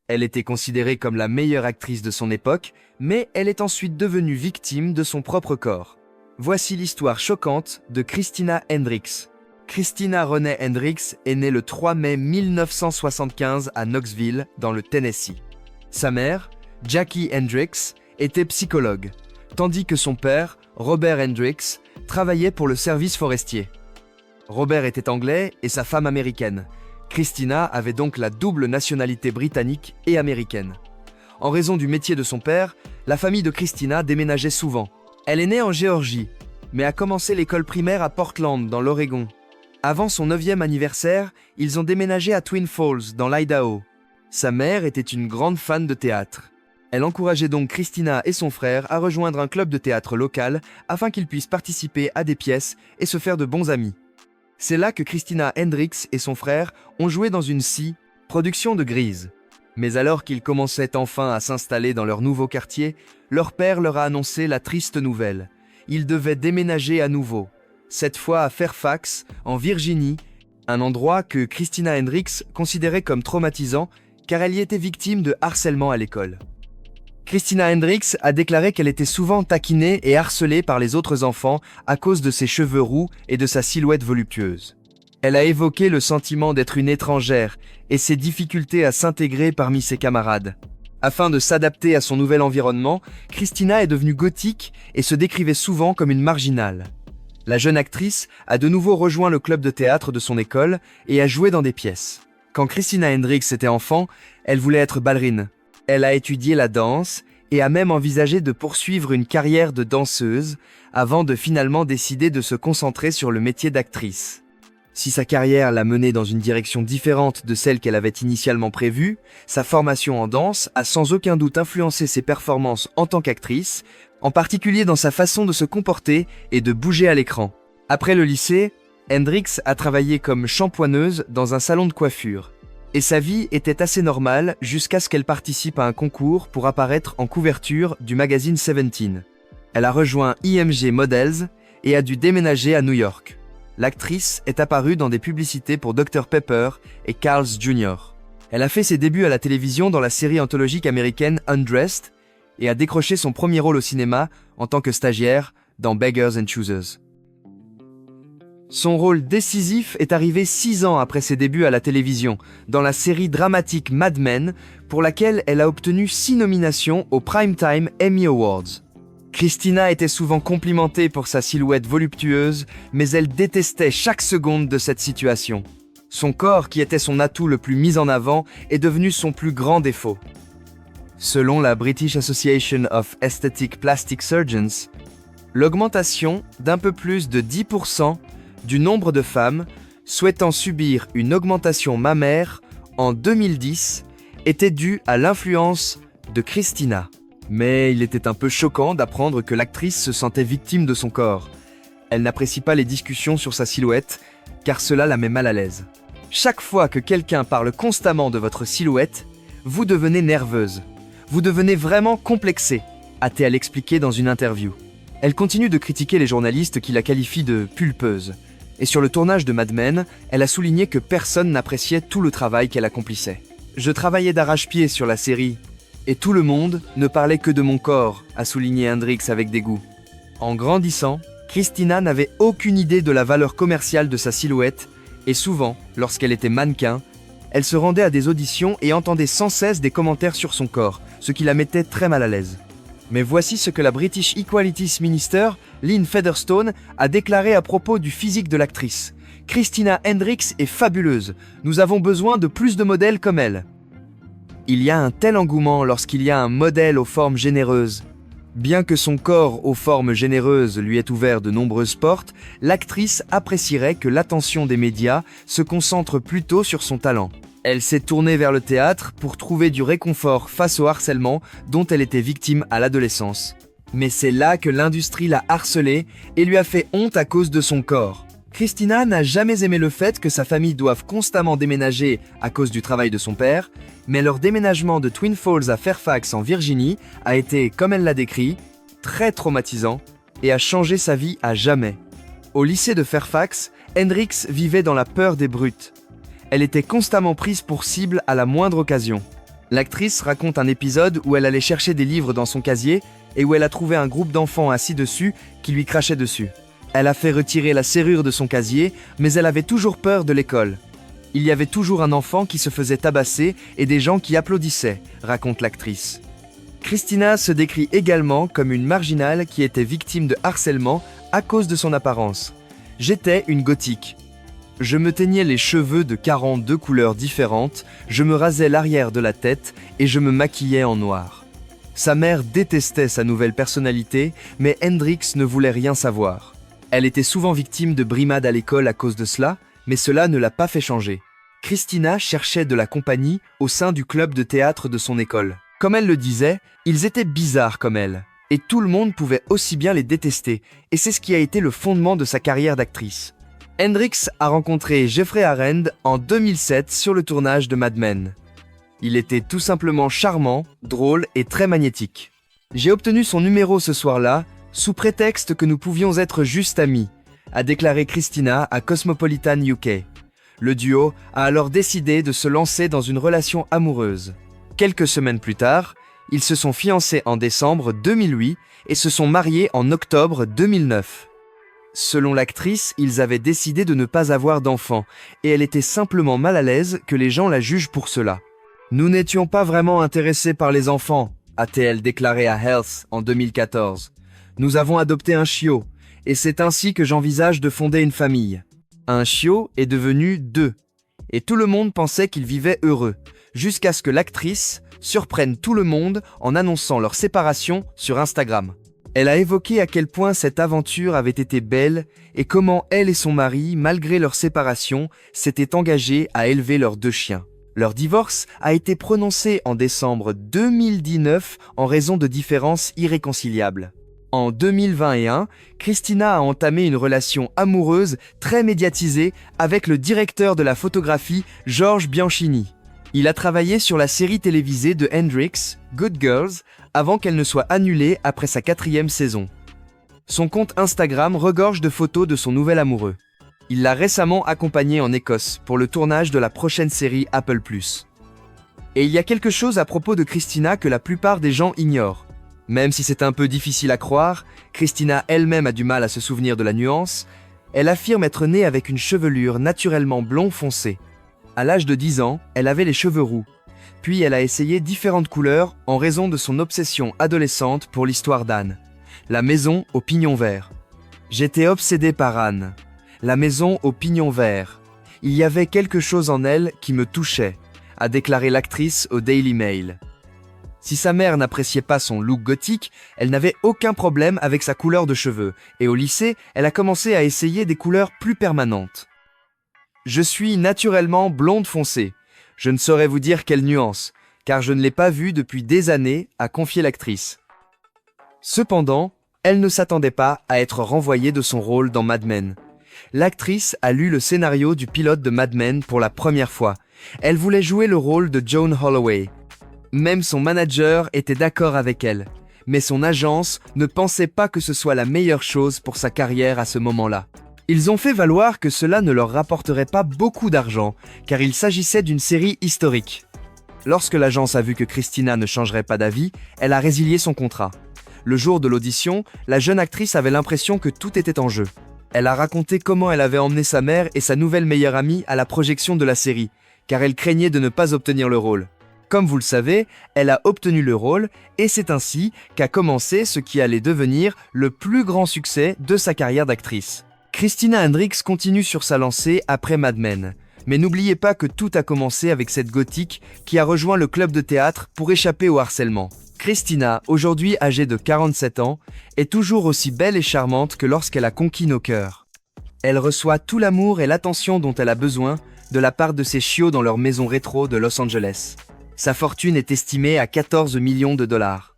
Elle était considérée comme la meilleure actrice de son époque, mais elle est ensuite devenue victime de son propre corps. Voici l'histoire choquante de Christina Hendricks. Christina Renee Hendricks est née le 3 mai 1975 à Knoxville, dans le Tennessee. Sa mère, Jackie Hendricks, était psychologue, tandis que son père, Robert Hendricks, travaillait pour le service forestier. Robert était anglais et sa femme américaine. Christina avait donc la double nationalité britannique et américaine. En raison du métier de son père, la famille de Christina déménageait souvent. Elle est née en Géorgie, mais a commencé l'école primaire à Portland, dans l'Oregon. Avant son 9e anniversaire, ils ont déménagé à Twin Falls, dans l'Idaho. Sa mère était une grande fan de théâtre. Elle encourageait donc Christina et son frère à rejoindre un club de théâtre local afin qu'ils puissent participer à des pièces et se faire de bons amis. C'est là que Christina Hendricks et son frère ont joué dans une production de Grease. Mais alors qu'ils commençaient enfin à s'installer dans leur nouveau quartier, leur père leur a annoncé la triste nouvelle. Ils devaient déménager à nouveau, cette fois à Fairfax, en Virginie, un endroit que Christina Hendricks considérait comme traumatisant car elle y était victime de harcèlement à l'école. Christina Hendricks a déclaré qu'elle était souvent taquinée et harcelée par les autres enfants à cause de ses cheveux roux et de sa silhouette voluptueuse. Elle a évoqué le sentiment d'être une étrangère et ses difficultés à s'intégrer parmi ses camarades. Afin de s'adapter à son nouvel environnement, Christina est devenue gothique et se décrivait souvent comme une marginale. La jeune actrice a de nouveau rejoint le club de théâtre de son école et a joué dans des pièces. Quand Christina Hendricks était enfant, elle voulait être ballerine. Elle a étudié la danse et a même envisagé de poursuivre une carrière de danseuse avant de finalement décider de se concentrer sur le métier d'actrice. Si sa carrière l'a menée dans une direction différente de celle qu'elle avait initialement prévue, sa formation en danse a sans aucun doute influencé ses performances en tant qu'actrice, en particulier dans sa façon de se comporter et de bouger à l'écran. Après le lycée, Hendricks a travaillé comme shampoineuse dans un salon de coiffure. Et sa vie était assez normale jusqu'à ce qu'elle participe à un concours pour apparaître en couverture du magazine Seventeen. Elle a rejoint IMG Models et a dû déménager à New York. L'actrice est apparue dans des publicités pour Dr Pepper et Carl's Jr. Elle a fait ses débuts à la télévision dans la série anthologique américaine Undressed et a décroché son premier rôle au cinéma en tant que stagiaire dans Beggars and Choosers. Son rôle décisif est arrivé 6 ans après ses débuts à la télévision, dans la série dramatique Mad Men, pour laquelle elle a obtenu 6 nominations aux Primetime Emmy Awards. Christina était souvent complimentée pour sa silhouette voluptueuse, mais elle détestait chaque seconde de cette situation. Son corps, qui était son atout le plus mis en avant, est devenu son plus grand défaut. Selon la British Association of Aesthetic Plastic Surgeons, l'augmentation d'un peu plus de 10% du nombre de femmes souhaitant subir une augmentation mammaire en 2010 était due à l'influence de Christina. Mais il était un peu choquant d'apprendre que l'actrice se sentait victime de son corps. Elle n'apprécie pas les discussions sur sa silhouette, car cela la met mal à l'aise. Chaque fois que quelqu'un parle constamment de votre silhouette, vous devenez nerveuse. Vous devenez vraiment complexée, a-t-elle expliqué dans une interview. Elle continue de critiquer les journalistes qui la qualifient de pulpeuse. Et sur le tournage de Mad Men, elle a souligné que personne n'appréciait tout le travail qu'elle accomplissait. « Je travaillais d'arrache-pied sur la série, et tout le monde ne parlait que de mon corps », a souligné Hendricks avec dégoût. En grandissant, Christina n'avait aucune idée de la valeur commerciale de sa silhouette, et souvent, lorsqu'elle était mannequin, elle se rendait à des auditions et entendait sans cesse des commentaires sur son corps, ce qui la mettait très mal à l'aise. Mais voici ce que la British Equalities Minister, Lynn Featherstone, a déclaré à propos du physique de l'actrice. « Christina Hendricks est fabuleuse. Nous avons besoin de plus de modèles comme elle. » Il y a un tel engouement lorsqu'il y a un modèle aux formes généreuses. Bien que son corps aux formes généreuses lui ait ouvert de nombreuses portes, l'actrice apprécierait que l'attention des médias se concentre plutôt sur son talent. Elle s'est tournée vers le théâtre pour trouver du réconfort face au harcèlement dont elle était victime à l'adolescence. Mais c'est là que l'industrie l'a harcelée et lui a fait honte à cause de son corps. Christina n'a jamais aimé le fait que sa famille doive constamment déménager à cause du travail de son père, mais leur déménagement de Twin Falls à Fairfax en Virginie a été, comme elle l'a décrit, très traumatisant et a changé sa vie à jamais. Au lycée de Fairfax, Hendricks vivait dans la peur des brutes. Elle était constamment prise pour cible à la moindre occasion. L'actrice raconte un épisode où elle allait chercher des livres dans son casier et où elle a trouvé un groupe d'enfants assis dessus qui lui crachaient dessus. Elle a fait retirer la serrure de son casier, mais elle avait toujours peur de l'école. Il y avait toujours un enfant qui se faisait tabasser et des gens qui applaudissaient, raconte l'actrice. Christina se décrit également comme une marginale qui était victime de harcèlement à cause de son apparence. « J'étais une gothique. Je me teignais les cheveux de 42 couleurs différentes, je me rasais l'arrière de la tête et je me maquillais en noir. » Sa mère détestait sa nouvelle personnalité, mais Hendrix ne voulait rien savoir. Elle était souvent victime de brimades à l'école à cause de cela, mais cela ne l'a pas fait changer. Christina cherchait de la compagnie au sein du club de théâtre de son école. Comme elle le disait, ils étaient bizarres comme elle, et tout le monde pouvait aussi bien les détester, et c'est ce qui a été le fondement de sa carrière d'actrice. Hendrix a rencontré Jeffrey Arend en 2007 sur le tournage de Mad Men. Il était tout simplement charmant, drôle et très magnétique. J'ai obtenu son numéro ce soir-là, sous prétexte que nous pouvions être juste amis, a déclaré Christina à Cosmopolitan UK. Le duo a alors décidé de se lancer dans une relation amoureuse. Quelques semaines plus tard, ils se sont fiancés en décembre 2008 et se sont mariés en octobre 2009. Selon l'actrice, ils avaient décidé de ne pas avoir d'enfants et elle était simplement mal à l'aise que les gens la jugent pour cela. « Nous n'étions pas vraiment intéressés par les enfants », a-t-elle déclaré à Health en 2014. « Nous avons adopté un chiot et c'est ainsi que j'envisage de fonder une famille. » Un chiot est devenu deux et tout le monde pensait qu'ils vivaient heureux, jusqu'à ce que l'actrice surprenne tout le monde en annonçant leur séparation sur Instagram. Elle a évoqué à quel point cette aventure avait été belle et comment elle et son mari, malgré leur séparation, s'étaient engagés à élever leurs 2 chiens. Leur divorce a été prononcé en décembre 2019 en raison de différences irréconciliables. En 2021, Christina a entamé une relation amoureuse très médiatisée avec le directeur de la photographie George Bianchini. Il a travaillé sur la série télévisée de Hendrix, Good Girls, avant qu'elle ne soit annulée après sa 4e saison. Son compte Instagram regorge de photos de son nouvel amoureux. Il l'a récemment accompagné en Écosse pour le tournage de la prochaine série Apple+. Et il y a quelque chose à propos de Christina que la plupart des gens ignorent. Même si c'est un peu difficile à croire, Christina elle-même a du mal à se souvenir de la nuance, elle affirme être née avec une chevelure naturellement blond foncé. À l'âge de 10 ans, elle avait les cheveux roux. Puis elle a essayé différentes couleurs en raison de son obsession adolescente pour l'histoire d'Anne. La maison au pignon vert. J'étais obsédée par Anne. La maison au pignon vert. Il y avait quelque chose en elle qui me touchait, a déclaré l'actrice au Daily Mail. Si sa mère n'appréciait pas son look gothique, elle n'avait aucun problème avec sa couleur de cheveux, et au lycée, elle a commencé à essayer des couleurs plus permanentes. Je suis naturellement blonde foncée. Je ne saurais vous dire quelle nuance, car je ne l'ai pas vue depuis des années, a confié l'actrice. Cependant, elle ne s'attendait pas à être renvoyée de son rôle dans Mad Men. L'actrice a lu le scénario du pilote de Mad Men pour la première fois. Elle voulait jouer le rôle de Joan Holloway. Même son manager était d'accord avec elle, mais son agence ne pensait pas que ce soit la meilleure chose pour sa carrière à ce moment-là. Ils ont fait valoir que cela ne leur rapporterait pas beaucoup d'argent, car il s'agissait d'une série historique. Lorsque l'agence a vu que Christina ne changerait pas d'avis, elle a résilié son contrat. Le jour de l'audition, la jeune actrice avait l'impression que tout était en jeu. Elle a raconté comment elle avait emmené sa mère et sa nouvelle meilleure amie à la projection de la série, car elle craignait de ne pas obtenir le rôle. Comme vous le savez, elle a obtenu le rôle et c'est ainsi qu'a commencé ce qui allait devenir le plus grand succès de sa carrière d'actrice. Christina Hendrix continue sur sa lancée après Mad Men. Mais n'oubliez pas que tout a commencé avec cette gothique qui a rejoint le club de théâtre pour échapper au harcèlement. Christina, aujourd'hui âgée de 47 ans, est toujours aussi belle et charmante que lorsqu'elle a conquis nos cœurs. Elle reçoit tout l'amour et l'attention dont elle a besoin de la part de ses chiots dans leur maison rétro de Los Angeles. Sa fortune est estimée à 14 millions de dollars.